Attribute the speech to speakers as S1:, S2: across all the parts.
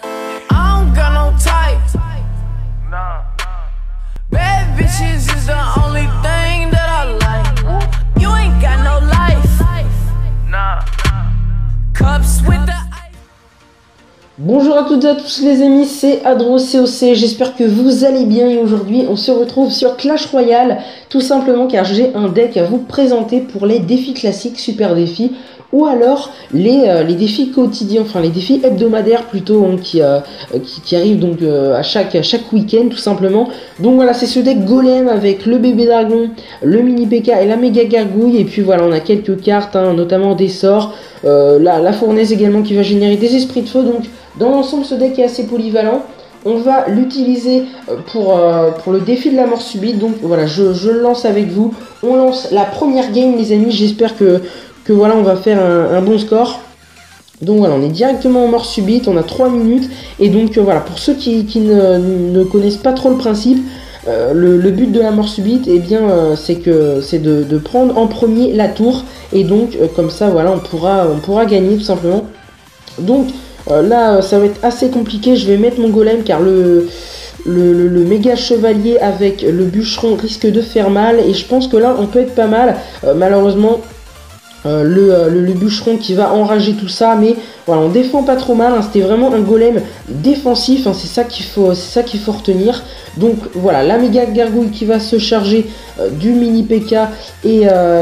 S1: I don't got no type. Bad bitches is the only thing that I like. You ain't got no life. Cups with the
S2: Bonjour à toutes et à tous les amis, c'est AdroCoc, j'espère que vous allez bien et aujourd'hui on se retrouve sur Clash Royale, tout simplement car j'ai un deck à vous présenter pour les défis classiques, super défis, ou alors les défis quotidiens, enfin les défis hebdomadaires plutôt, hein, qui arrivent donc à chaque week-end tout simplement. Donc voilà, c'est ce deck golem avec le bébé dragon, le mini PK et la méga gargouille, et puis voilà, on a quelques cartes, hein, notamment des sorts, la fournaise également qui va générer des esprits de feu. Donc dans l'ensemble, ce deck est assez polyvalent. On va l'utiliser pour le défi de la mort subite. Donc voilà, je le lance avec vous. On lance la première game les amis. J'espère que voilà, on va faire un bon score. Donc voilà, on est directement en mort subite. On a 3 minutes. Et donc voilà, pour ceux qui ne connaissent pas trop le principe, le but de la mort subite, eh bien, c'est de prendre en premier la tour. Et donc comme ça, voilà, on pourra gagner tout simplement. Donc là, ça va être assez compliqué. Je vais mettre mon golem car le méga chevalier avec le bûcheron risque de faire mal. Et je pense que là, on peut être pas mal. Malheureusement, le bûcheron qui va enrager tout ça. Mais voilà, on défend pas trop mal. Hein. C'était vraiment un golem défensif. Hein. C'est ça qu'il faut retenir. Donc voilà, la méga gargouille qui va se charger du mini PK. Et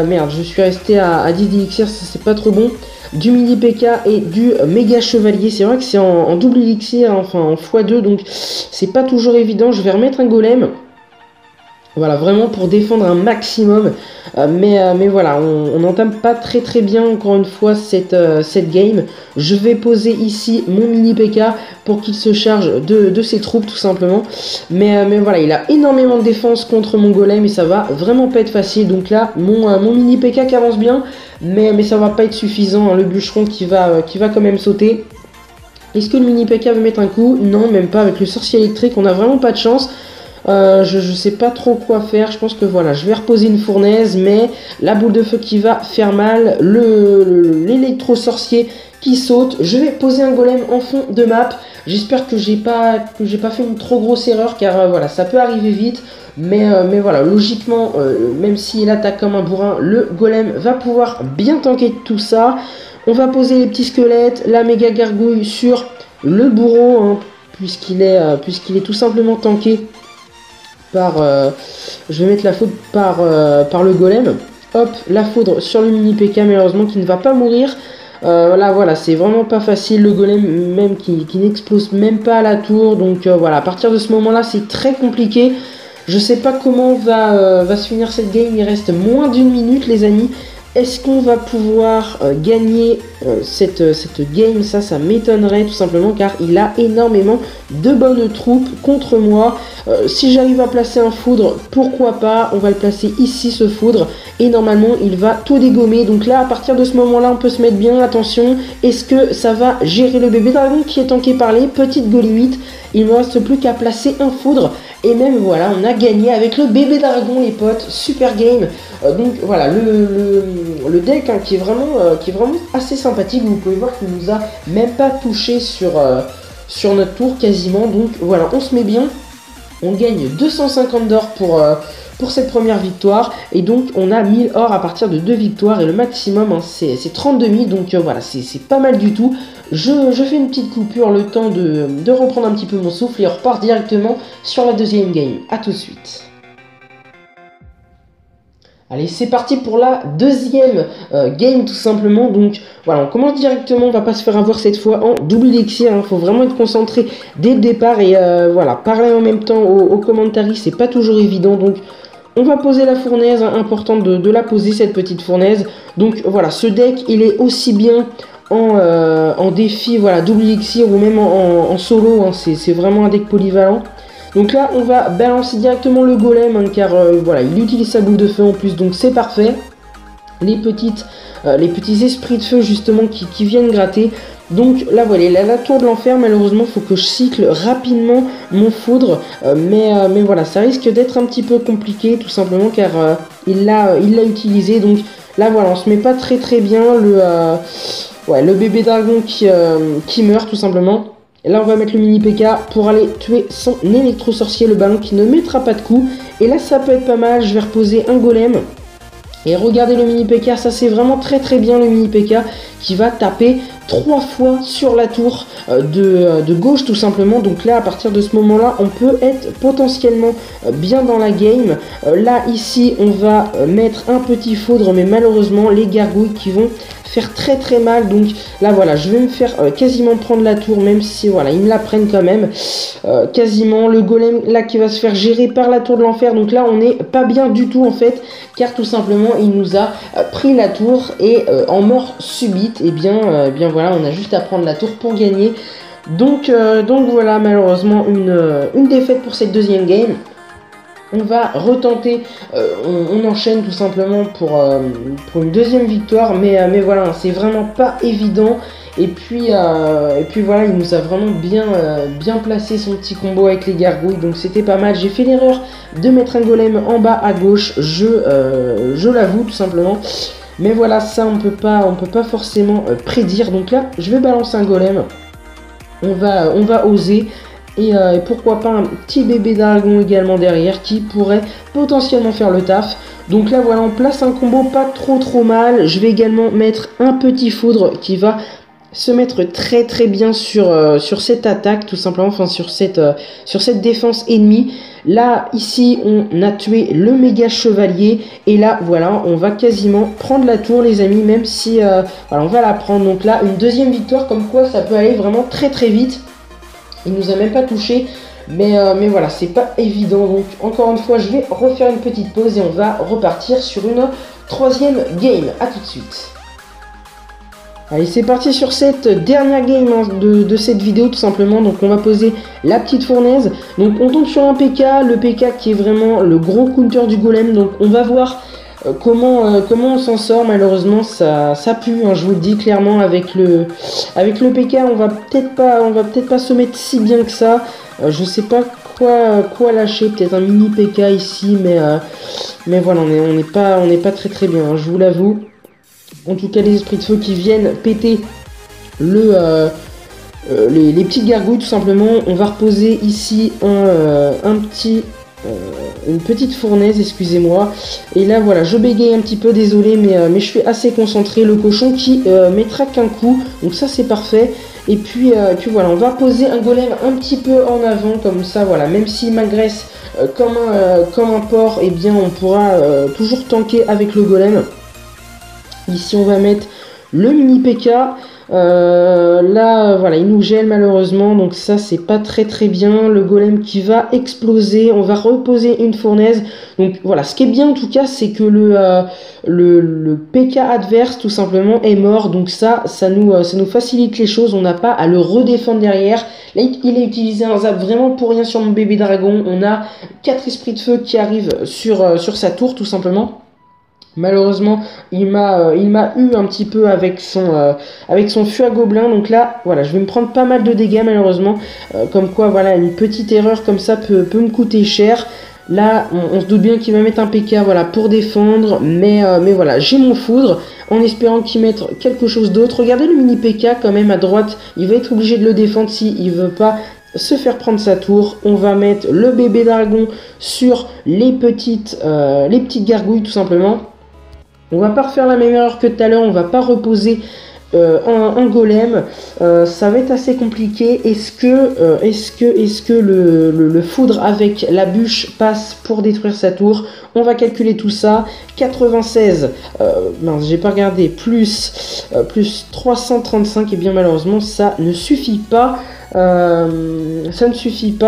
S2: merde, je suis resté à 10 d'élixir. Ça, c'est pas trop bon. Du mini PK et du méga chevalier. C'est vrai que c'est en double élixir, hein, enfin en x2, donc c'est pas toujours évident. Je vais remettre un golem. Voilà, vraiment pour défendre un maximum. Mais voilà, on n'entame pas très bien encore une fois cette game. Je vais poser ici mon mini PK pour qu'il se charge de ses troupes tout simplement. Mais voilà, il a énormément de défense contre mon golem et ça va vraiment pas être facile. Donc là, mon mini PK qui avance bien, mais ça va pas être suffisant. Hein, le bûcheron qui va quand même sauter. Est-ce que le mini PK va mettre un coup? Non, même pas. Avec le sorcier électrique, on a vraiment pas de chance. Je sais pas trop quoi faire. Je pense que voilà, je vais reposer une fournaise, mais la boule de feu qui va faire mal, l'électro sorcier qui saute. Je vais poser un golem en fond de map. J'espère que j'ai pas fait une trop grosse erreur car voilà, ça peut arriver vite. Mais voilà, logiquement, même s'il attaque comme un bourrin, le golem va pouvoir bien tanker tout ça. On va poser les petits squelettes, la méga gargouille sur le bourreau, hein, puisqu'il est tout simplement tanké par, je vais mettre la foudre par le golem. Hop, la foudre sur le mini PK, malheureusement qui ne va pas mourir. Là voilà, c'est vraiment pas facile, le golem même qui n'explose même pas à la tour. Donc voilà, à partir de ce moment là c'est très compliqué. Je sais pas comment va se finir cette game, il reste moins d'une minute les amis. Est-ce qu'on va pouvoir gagner cette game? Ça m'étonnerait tout simplement car il a énormément de bonnes troupes contre moi. Si j'arrive à placer un foudre, pourquoi pas? On va le placer ici ce foudre et normalement il va tout dégommer. Donc là à partir de ce moment là on peut se mettre bien. Attention, est-ce que ça va gérer le bébé dragon qui est tanké par les petites golimites? Il ne me reste plus qu'à placer un foudre. Et même voilà, on a gagné avec le bébé dragon les potes, super game. Donc voilà, le deck hein, qui est vraiment assez sympathique. Vous pouvez voir qu'il nous a même pas touché sur notre tour quasiment. Donc voilà, on se met bien. On gagne 250 d'or pour cette première victoire. Et donc on a 1000 or à partir de 2 victoires. Et le maximum hein, c'est 32 000. Donc voilà, c'est pas mal du tout. Je fais une petite coupure, le temps de reprendre un petit peu mon souffle et on repart directement sur la deuxième game. A tout de suite. Allez, c'est parti pour la deuxième game tout simplement. Donc voilà, on commence directement, on va pas se faire avoir cette fois en double élixir. Il faut vraiment être concentré dès le départ et voilà, parler en même temps aux commentaires, c'est pas toujours évident. Donc on va poser la fournaise, hein, important de la poser cette petite fournaise. Donc voilà, ce deck il est aussi bien en défi, voilà, double élixir ou même en solo, hein, c'est vraiment un deck polyvalent. Donc là on va balancer directement le golem hein, car voilà, il utilise sa boule de feu en plus, donc c'est parfait. Les petits esprits de feu justement qui viennent gratter. Donc là voilà, la tour de l'enfer, malheureusement il faut que je cycle rapidement mon foudre, mais voilà, ça risque d'être un petit peu compliqué tout simplement car il l'a utilisé. Donc là voilà, on se met pas très bien, le bébé dragon qui meurt tout simplement. Et là on va mettre le mini PK pour aller tuer son électro-sorcier, le ballon qui ne mettra pas de coup. Et là ça peut être pas mal, je vais reposer un golem. Et regardez le mini PK, ça c'est vraiment très bien le mini PK qui va taper 3 fois sur la tour de gauche tout simplement. Donc là à partir de ce moment là on peut être potentiellement bien dans la game. Là ici on va mettre un petit foudre, mais malheureusement les gargouilles qui vont faire très mal. Donc là voilà, je vais me faire quasiment prendre la tour, même si voilà ils me la prennent quand même quasiment. Le golem là qui va se faire gérer par la tour de l'enfer. Donc là on n'est pas bien du tout en fait, car tout simplement il nous a pris la tour et en mort subite et bien voilà, on a juste à prendre la tour pour gagner. Donc voilà, malheureusement une défaite pour cette deuxième game. On va retenter, on enchaîne tout simplement pour une deuxième victoire, mais voilà, c'est vraiment pas évident. Et puis voilà, il nous a vraiment bien placé son petit combo avec les gargouilles, donc c'était pas mal. J'ai fait l'erreur de mettre un golem en bas à gauche, je l'avoue tout simplement. Mais voilà, ça on peut pas forcément prédire. Donc là, je vais balancer un golem. On va oser. Et pourquoi pas un petit bébé dragon également derrière qui pourrait potentiellement faire le taf. Donc là voilà, on place un combo pas trop mal. Je vais également mettre un petit foudre qui va se mettre très bien sur cette attaque tout simplement, enfin sur cette défense ennemie. Là ici on a tué le méga chevalier et là voilà, on va quasiment prendre la tour les amis, même si voilà, on va la prendre. Donc là une deuxième victoire, comme quoi ça peut aller vraiment très vite. Il nous a même pas touché, mais voilà, c'est pas évident. Donc encore une fois, je vais refaire une petite pause et on va repartir sur une troisième game. A tout de suite. Allez, c'est parti sur cette dernière game de cette vidéo tout simplement. Donc on va poser la petite fournaise. Donc on tombe sur un PK, le PK qui est vraiment le gros counter du golem. Donc on va voir comment on s'en sort. Malheureusement ça pue, hein, je vous le dis clairement. Avec le PK on va peut-être pas se mettre si bien que ça. Je sais pas quoi lâcher, peut-être un mini PK ici, mais voilà, on n'est pas très bien, hein, je vous l'avoue. En tout cas les esprits de feu qui viennent péter les petites gargouilles tout simplement. On va reposer ici une petite fournaise, excusez-moi. Et là voilà, je bégaye un petit peu, désolé, mais je suis assez concentré. Le cochon qui mettra qu'un coup, donc ça c'est parfait. Et puis voilà, on va poser un golem un petit peu en avant comme ça, voilà, même s'il m'agresse comme un porc, et bien on pourra toujours tanker avec le golem. Ici on va mettre le mini PK. Là voilà, il nous gèle malheureusement, donc ça c'est pas très bien. Le golem qui va exploser, on va reposer une fournaise. Donc voilà, ce qui est bien en tout cas, c'est que le PK adverse tout simplement est mort. Donc ça nous facilite les choses, on n'a pas à le redéfendre derrière. Là il a utilisé un zap vraiment pour rien sur mon bébé dragon. On a 4 esprits de feu qui arrivent sur sa tour tout simplement. Malheureusement, il m'a eu un petit peu avec son fût à gobelin. Donc là, voilà, je vais me prendre pas mal de dégâts malheureusement. Comme quoi, voilà, une petite erreur comme ça peut me coûter cher. Là, on se doute bien qu'il va mettre un PK, voilà, pour défendre. Mais voilà, j'ai mon foudre en espérant qu'il mette quelque chose d'autre. Regardez le mini PK quand même à droite. Il va être obligé de le défendre s'il veut pas se faire prendre sa tour. On va mettre le bébé dragon sur les petites gargouilles tout simplement. On va pas refaire la même erreur que tout à l'heure, on va pas reposer un golem. Ça va être assez compliqué. Est-ce que le foudre avec la bûche passe pour détruire sa tour? On va calculer tout ça. 96, mince, j'ai pas regardé, plus 335, et bien malheureusement ça ne suffit pas.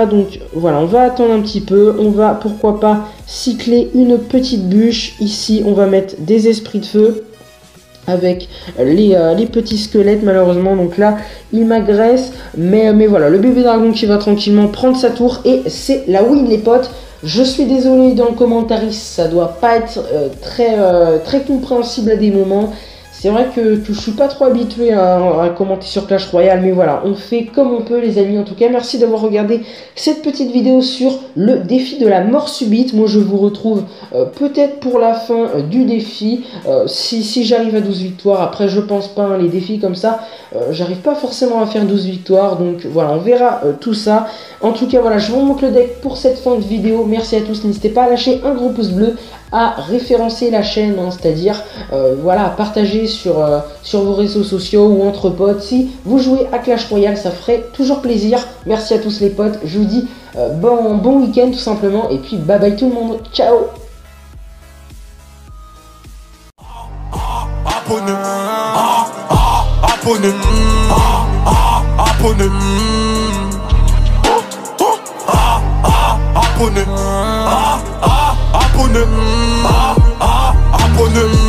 S2: Donc voilà, on va attendre un petit peu. On va pourquoi pas cycler une petite bûche. Ici on va mettre des esprits de feu avec les petits squelettes malheureusement. Donc là il m'agresse, mais voilà, le bébé dragon qui va tranquillement prendre sa tour et c'est la win les potes. Je suis désolé dans le commentaire, ça doit pas être très compréhensible à des moments. C'est vrai que je suis pas trop habitué à commenter sur Clash Royale, mais voilà, on fait comme on peut les amis. En tout cas, merci d'avoir regardé cette petite vidéo sur le défi de la mort subite. Moi je vous retrouve peut-être pour la fin du défi, si j'arrive à 12 victoires. Après je pense pas, hein, les défis comme ça, j'arrive pas forcément à faire 12 victoires, donc voilà, on verra tout ça. En tout cas voilà, je vous montre le deck pour cette fin de vidéo. Merci à tous, n'hésitez pas à lâcher un gros pouce bleu, à référencer la chaîne, hein, c'est-à-dire voilà, à partager sur vos réseaux sociaux ou entre potes. Si vous jouez à Clash Royale, ça ferait toujours plaisir. Merci à tous les potes, je vous dis bon week-end tout simplement, et puis bye bye tout le monde, ciao.
S3: Abonnez.